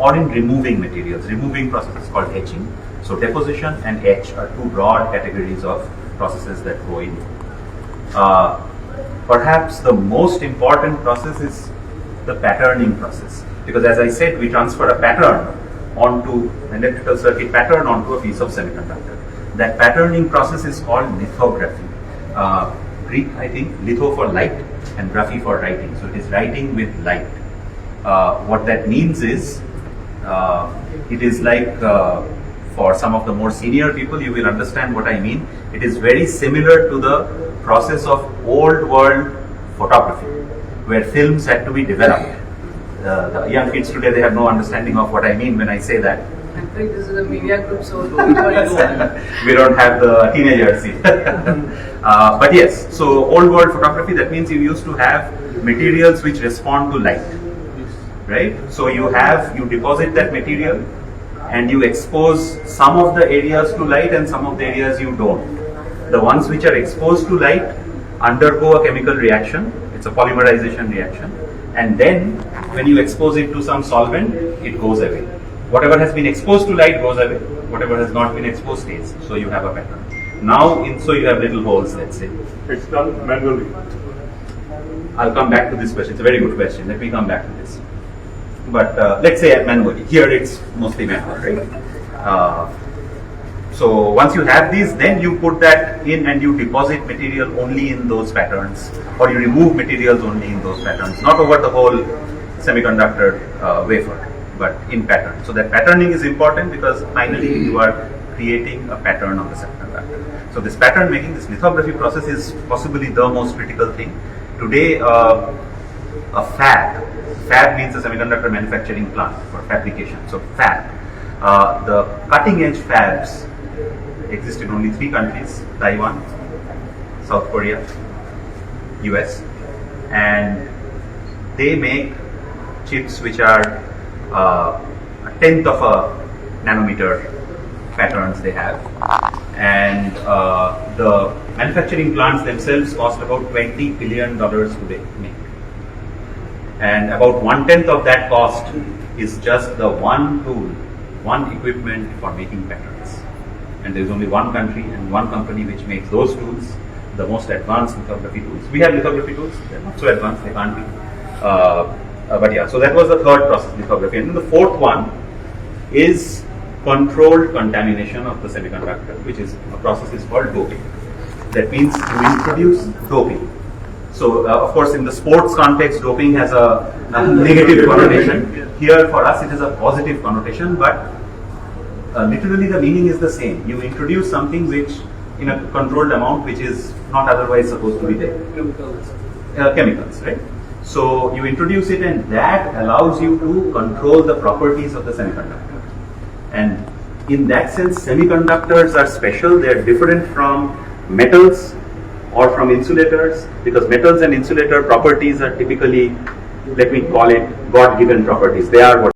or in removing materials. Removing process is called etching. So deposition and etch are two broad categories of processes that go in. Perhaps the most important process is the patterning process, because as I said, we transfer a pattern onto an electrical circuit pattern onto a piece of semiconductor. That patterning process is called lithography. Greek, I think, litho for light and graphy for writing. So it is writing with light. What that means is, it is like, for some of the more senior people, you will understand what I mean. It is very similar to the process of old world photography, where films had to be developed. The young kids today, they have no understanding of what I mean when I say that. I think this is a media group, so we don't have the teenagers here. But yes, so old world photography, that means you used to have materials which respond to light, right? So you deposit that material and you expose some of the areas to light and some of the areas you don't. The ones which are exposed to light undergo a chemical reaction. It's a polymerization reaction. And then when you expose it to some solvent, it goes away. Whatever has been exposed to light goes away. Whatever has not been exposed stays. So you have a pattern. Now, so you have little holes, let's say. It's done manually. I'll come back to this question. It's a very good question. Let me come back to this. But let's say manually. Here it's mostly manual, right? So once you have these, then you put that in and you deposit material only in those patterns, or you remove materials only in those patterns, not over the whole semiconductor wafer, but in pattern. So that patterning is important because finally you are creating a pattern of the semiconductor. So this pattern making, this lithography process is possibly the most critical thing. Today, a fab means a semiconductor manufacturing plant for fabrication. So fab, the cutting edge fabs exist in only 3 countries: Taiwan, South Korea, US, and they make chips which are a tenth of a nanometer patterns they have, and the manufacturing plants themselves cost about $20 billion today make, and about 1/10 of that cost is just the one tool, one equipment for making patterns. And there is only one country and one company which makes those tools, the most advanced lithography tools. We have lithography tools, they're not so advanced, they can't be. But yeah, so that was the third process, lithography. And then the fourth one is controlled contamination of the semiconductor, which is a process is called doping. That means you introduce doping. So of course in the sports context, doping has a negative connotation. Here for us it has a positive connotation, but literally the meaning is the same. You introduce something which in a controlled amount which is not otherwise supposed to be there. Chemicals, right? So you introduce it and that allows you to control the properties of the semiconductor. And in that sense, semiconductors are special. They are different from metals or from insulators, because metals and insulator properties are typically, let me call it, God-given properties. They are what